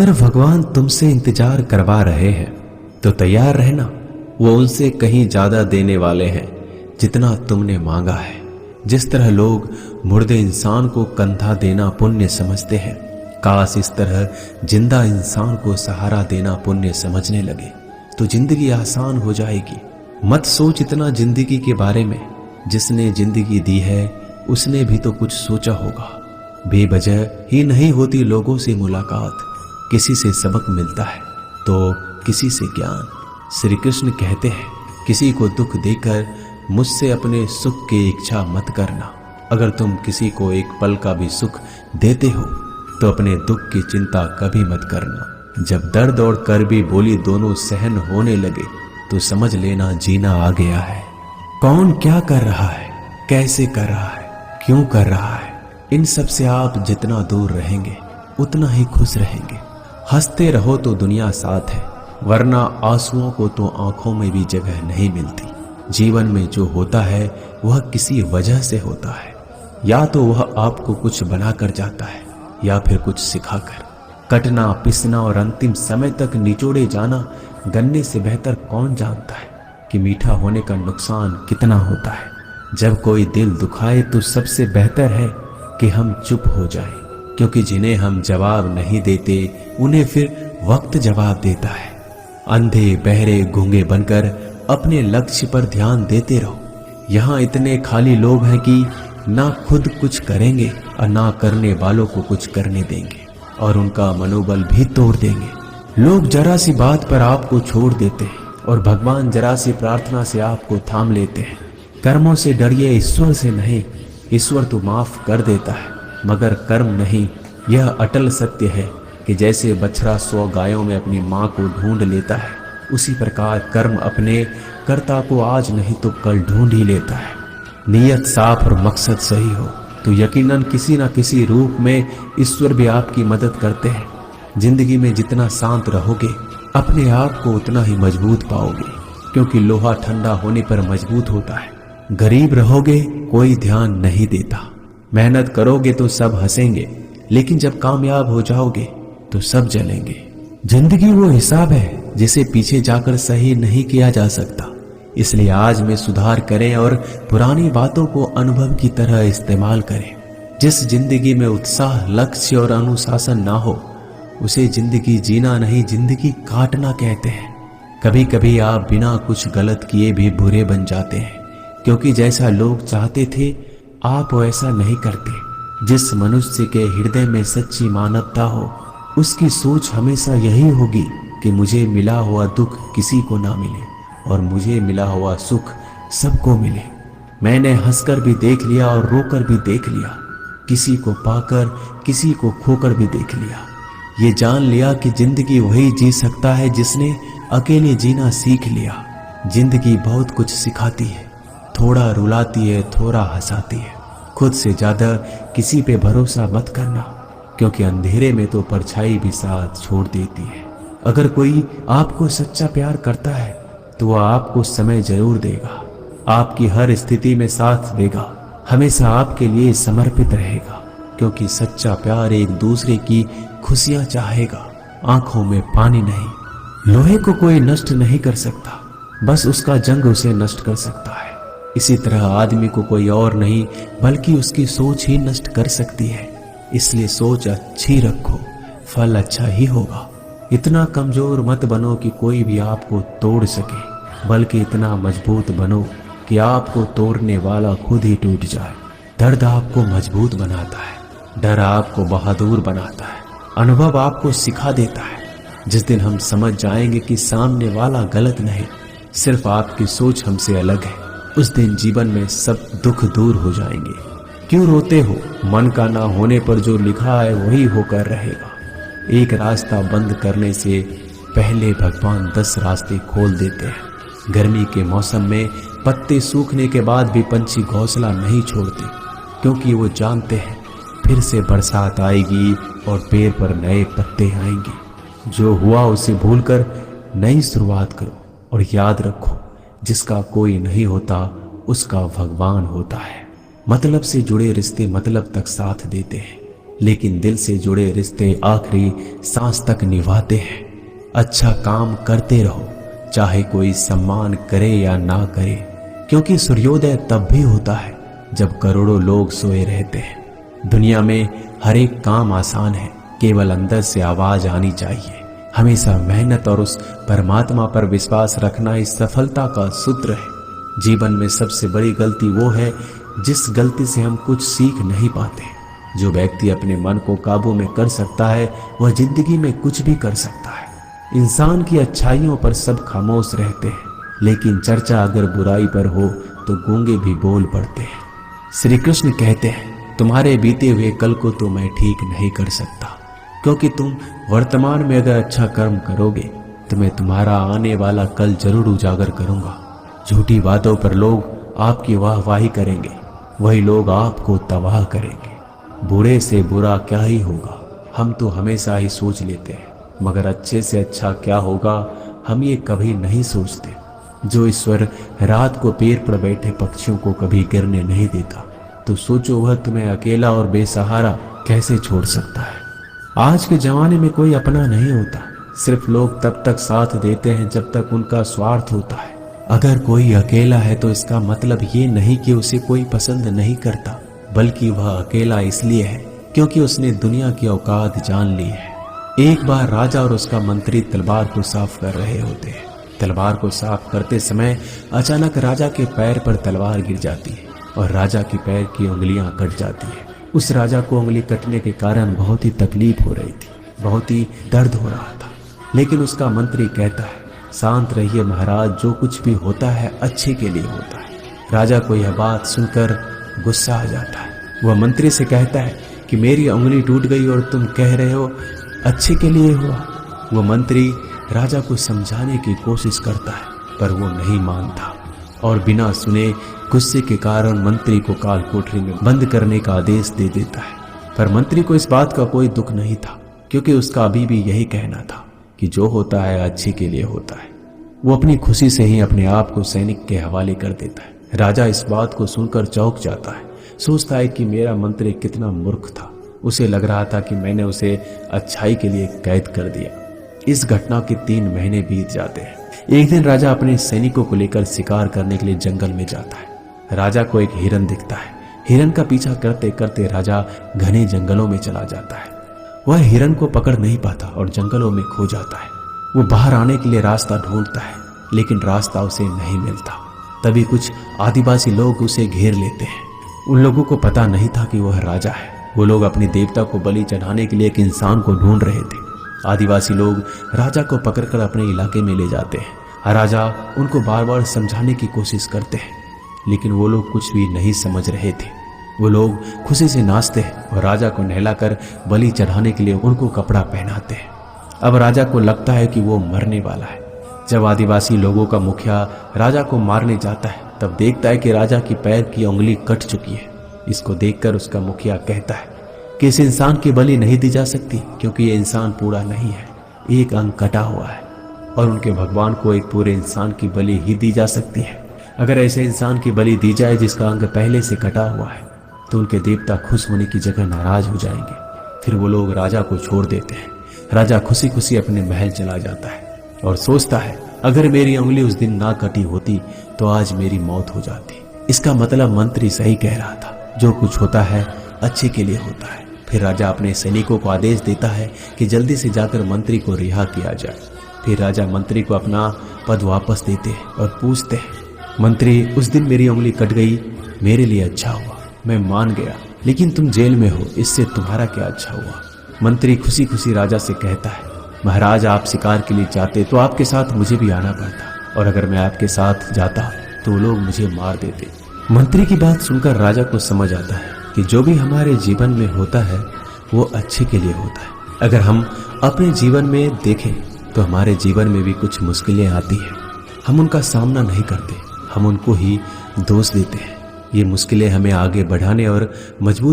अगर भगवान तुमसे इंतजार करवा रहे हैं तो तैयार रहना। वो उनसे कहीं ज्यादा देने वाले हैं जितना तुमने मांगा है। जिस तरह लोग मुर्दे इंसान को कंधा देना पुण्य समझते हैं, काश इस तरह जिंदा इंसान को सहारा देना पुण्य समझने लगे तो जिंदगी आसान हो जाएगी। मत सोच इतना जिंदगी के बारे में, जिसने जिंदगी दी है उसने भी तो कुछ सोचा होगा। बेवजह ही नहीं होती लोगों से मुलाकात, किसी से सबक मिलता है तो किसी से ज्ञान। श्री कृष्ण कहते हैं, किसी को दुख देकर मुझसे अपने सुख की इच्छा मत करना। अगर तुम किसी को एक पल का भी सुख देते हो तो अपने दुख की चिंता कभी मत करना। जब दर्द और कड़वी बोली दोनों सहन होने लगे तो समझ लेना जीना आ गया है। कौन क्या कर रहा है, कैसे कर रहा है, क्यों कर रहा है, इन सब से आप जितना दूर रहेंगे उतना ही खुश रहेंगे। हंसते रहो तो दुनिया साथ है, वरना आंसुओं को तो आंखों में भी जगह नहीं मिलती। जीवन में जो होता है वह किसी वजह से होता है, या तो वह आपको कुछ बनाकर जाता है या फिर कुछ सिखाकर। कटना, पिसना और अंतिम समय तक निचोड़े जाना गन्ने से बेहतर कौन जानता है कि मीठा होने का नुकसान कितना होता है। जब कोई दिल दुखाए तो सबसे बेहतर है कि हम चुप हो जाएं, क्योंकि जिन्हें हम जवाब नहीं देते उन्हें फिर वक्त जवाब देता है। अंधे बहरे गूंगे बनकर अपने लक्ष्य पर ध्यान देते रहो। यहाँ इतने खाली लोग हैं कि ना खुद कुछ करेंगे और ना करने वालों को कुछ करने देंगे, और उनका मनोबल भी तोड़ देंगे। लोग जरा सी बात पर आपको छोड़ देते हैं और भगवान जरा सी प्रार्थना से आपको थाम लेते हैं। कर्मों से डरिए, ईश्वर से नहीं। ईश्वर तो माफ कर देता है मगर कर्म नहीं। यह अटल सत्य है कि जैसे बछड़ा 100 गायों में अपनी माँ को ढूंढ लेता है, उसी प्रकार कर्म अपने कर्ता को आज नहीं तो कल ढूंढ ही लेता है। नीयत साफ और मकसद सही हो तो यकीनन किसी न किसी रूप में ईश्वर भी आपकी मदद करते हैं। जिंदगी में जितना शांत रहोगे अपने आप को उतना ही मजबूत पाओगे, क्योंकि लोहा ठंडा होने पर मजबूत होता है। गरीब रहोगे कोई ध्यान नहीं देता, मेहनत करोगे तो सब हंसेंगे, लेकिन जब कामयाब हो जाओगे तो सब जलेंगे। जिंदगी वो हिसाब है जिसे पीछे जाकर सही नहीं किया जा सकता। इसलिए आज में सुधार करें और पुरानी बातों को अनुभव की तरह इस्तेमाल करें। जिस जिंदगी में उत्साह, लक्ष्य और अनुशासन ना हो उसे जिंदगी जीना नहीं, जिंदगी काटना कहते हैं। कभी कभी आप बिना कुछ गलत किए भी बुरे बन जाते हैं, क्योंकि जैसा लोग चाहते थे आप वैसा नहीं करते। जिस मनुष्य के हृदय में सच्ची मानवता हो उसकी सोच हमेशा यही होगी कि मुझे मिला हुआ दुख किसी को ना मिले और मुझे मिला हुआ सुख सबको मिले। मैंने हंसकर भी देख लिया और रोकर भी देख लिया, किसी को पाकर किसी को खोकर भी देख लिया। ये जान लिया कि जिंदगी वही जी सकता है जिसने अकेले जीना सीख लिया। जिंदगी बहुत कुछ सिखाती है, थोड़ा रुलाती है, थोड़ा हंसाती है। खुद से ज्यादा किसी पे भरोसा मत करना, क्योंकि अंधेरे में तो परछाई भी साथ छोड़ देती है। अगर कोई आपको सच्चा प्यार करता है तो वह आपको समय जरूर देगा, आपकी हर स्थिति में साथ देगा, हमेशा आपके लिए समर्पित रहेगा, क्योंकि सच्चा प्यार एक दूसरे की खुशियां चाहेगा, आंखों में पानी नहीं। लोहे को कोई नष्ट नहीं कर सकता, बस उसका जंग उसे नष्ट कर सकता है। इसी तरह आदमी को कोई और नहीं बल्कि उसकी सोच ही नष्ट कर सकती है। इसलिए सोच अच्छी रखो, फल अच्छा ही होगा। इतना कमजोर मत बनो कि कोई भी आपको तोड़ सके, बल्कि इतना मजबूत बनो कि आपको तोड़ने वाला खुद ही टूट जाए। दर्द आपको मजबूत बनाता है, डर आपको बहादुर बनाता है, अनुभव आपको सिखा देता है। जिस दिन हम समझ जाएंगे कि सामने वाला गलत नहीं, सिर्फ आपकी सोच हमसे अलग है, उस दिन जीवन में सब दुख दूर हो जाएंगे। क्यों रोते हो? मन का ना होने पर जो लिखा है वही होकर रहेगा। एक रास्ता बंद करने से पहले भगवान 10 रास्ते खोल देते हैं। गर्मी के मौसम में पत्ते सूखने के बाद भी पंछी घोंसला नहीं छोड़ते, क्योंकि वो जानते हैं फिर से बरसात आएगी और पेड़ पर नए पत्ते आएंगे। जो हुआ उसे भूलकर नई शुरुआत करो और याद रखो, जिसका कोई नहीं होता उसका भगवान होता है। मतलब से जुड़े रिश्ते मतलब तक साथ देते हैं, लेकिन दिल से जुड़े रिश्ते आखिरी सांस तक निभाते हैं। अच्छा काम करते रहो, चाहे कोई सम्मान करे या ना करे, क्योंकि सूर्योदय तब भी होता है जब करोड़ों लोग सोए रहते हैं। दुनिया में हर एक काम आसान है, केवल अंदर से आवाज आनी चाहिए। हमेशा मेहनत और उस परमात्मा पर विश्वास रखना इस सफलता का सूत्र है। जीवन में सबसे बड़ी गलती वो है जिस गलती से हम कुछ सीख नहीं पाते। जो व्यक्ति अपने मन को काबू में कर सकता है वह जिंदगी में कुछ भी कर सकता है। इंसान की अच्छाइयों पर सब खामोश रहते हैं, लेकिन चर्चा अगर बुराई पर हो तो गूंगे भी बोल पड़ते हैं। श्री कृष्ण कहते हैं, तुम्हारे बीते हुए कल को तो मैं ठीक नहीं कर सकता, क्योंकि तुम वर्तमान में अगर अच्छा कर्म करोगे तो मैं तुम्हारा आने वाला कल जरूर उजागर करूंगा। झूठी बातों पर लोग आपकी वाहवाही करेंगे, वही लोग आपको तबाह करेंगे। बुरे से बुरा क्या ही होगा, हम तो हमेशा ही सोच लेते हैं, मगर अच्छे से अच्छा क्या होगा हम ये कभी नहीं सोचते। जो ईश्वर रात को पेड़ पर बैठे पक्षियों को कभी गिरने नहीं देता, तो सोचो वह तुम्हें अकेला और बेसहारा कैसे छोड़ सकता है। आज के जमाने में कोई अपना नहीं होता, सिर्फ लोग तब तक साथ देते हैं जब तक उनका स्वार्थ होता है। अगर कोई अकेला है तो इसका मतलब ये नहीं कि उसे कोई पसंद नहीं करता, बल्कि वह अकेला इसलिए है क्योंकि उसने दुनिया की औकात जान ली है। एक बार राजा और उसका मंत्री तलवार को साफ कर रहे होते हैं। तलवार को साफ करते समय अचानक राजा के पैर पर तलवार गिर जाती है और राजा के पैर की उंगलियां कट जाती है। उस राजा को उंगली कटने के कारण बहुत ही तकलीफ हो रही थी, बहुत ही दर्द हो रहा था। लेकिन उसका मंत्री कहता है, शांत रहिए महाराज, जो कुछ भी होता है अच्छे के लिए होता है। राजा को यह बात सुनकर गुस्सा आ जाता है। वह मंत्री से कहता है कि मेरी उंगली टूट गई और तुम कह रहे हो अच्छे के लिए हुआ। वह मंत्री राजा को समझाने की कोशिश करता है, पर वो नहीं मानता और बिना सुने गुस्से के कारण मंत्री को काल कोठरी में बंद करने का आदेश दे देता है। पर मंत्री को इस बात का कोई दुख नहीं था, क्योंकि उसका अभी भी यही कहना था कि जो होता है अच्छे के लिए होता है। वो अपनी खुशी से ही अपने आप को सैनिक के हवाले कर देता है। राजा इस बात को सुनकर चौंक जाता है, सोचता है कि मेरा मंत्री कितना मूर्ख था। उसे लग रहा था कि मैंने उसे अच्छाई के लिए कैद कर दिया। इस घटना के 3 महीने बीत जाते हैं। एक दिन राजा अपने सैनिकों को लेकर शिकार करने के लिए जंगल में जाता है। राजा को एक हिरन दिखता है। हिरन का पीछा करते करते राजा घने जंगलों में चला जाता है। वह हिरन को पकड़ नहीं पाता और जंगलों में खो जाता है। वो बाहर आने के लिए रास्ता ढूंढता है, लेकिन रास्ता उसे नहीं मिलता। तभी कुछ आदिवासी लोग उसे घेर लेते हैं। उन लोगों को पता नहीं था कि वह राजा है। वो लोग अपने देवता को बलि चढ़ाने के लिए एक इंसान को ढूंढ रहे थे। आदिवासी लोग राजा को पकड़कर अपने इलाके में ले जाते हैं। राजा उनको बार बार समझाने की कोशिश करते हैं, लेकिन वो लोग कुछ भी नहीं समझ रहे थे। वो लोग खुशी से नाचते हैं और राजा को नहलाकर बलि चढ़ाने के लिए उनको कपड़ा पहनाते हैं। अब राजा को लगता है कि वो मरने वाला है। जब आदिवासी लोगों का मुखिया राजा को मारने जाता है, तब देखता है कि राजा की पैर की उंगली कट चुकी है। इसको देखकर उसका मुखिया कहता है कि इस इंसान की बलि नहीं दी जा सकती, क्योंकि ये इंसान पूरा नहीं है, एक अंग कटा हुआ है और उनके भगवान को एक पूरे इंसान की बलि ही दी जा सकती है। अगर ऐसे इंसान की बलि दी जाए जिसका अंग पहले से कटा हुआ है, तो उनके देवता खुश होने की जगह नाराज हो जाएंगे। फिर वो लोग राजा को छोड़ देते हैं। राजा खुशी खुशी अपने महल चला जाता है और सोचता है, अगर मेरी उंगली उस दिन ना कटी होती तो आज मेरी मौत हो जाती। इसका मतलब मंत्री सही कह रहा था, जो कुछ होता है अच्छे के लिए होता है। फिर राजा अपने सैनिकों को आदेश देता है कि जल्दी से जाकर मंत्री को रिहा किया जाए। फिर राजा मंत्री को अपना पद वापस देते हैं और पूछते हैं, मंत्री, उस दिन मेरी उंगली कट गई, मेरे लिए अच्छा हुआ, मैं मान गया, लेकिन तुम जेल में हो, इससे तुम्हारा क्या अच्छा हुआ। मंत्री खुशी खुशी राजा से कहता है, महाराज, आप शिकार के लिए जाते तो आपके साथ मुझे भी आना पड़ता, और अगर मैं आपके साथ जाता तो लोग मुझे मार देते। मंत्री की बात सुनकर राजा को समझ आता है कि जो भी हमारे जीवन में होता है वो अच्छे के लिए होता है। अगर हम अपने जीवन में देखें तो हमारे जीवन में भी कुछ मुश्किलें आती हैं, हम उनका सामना नहीं करते, हम उनको ही दोष देते हैं। ये मुश्किलें हमें आगे बढ़ाने और मजबूत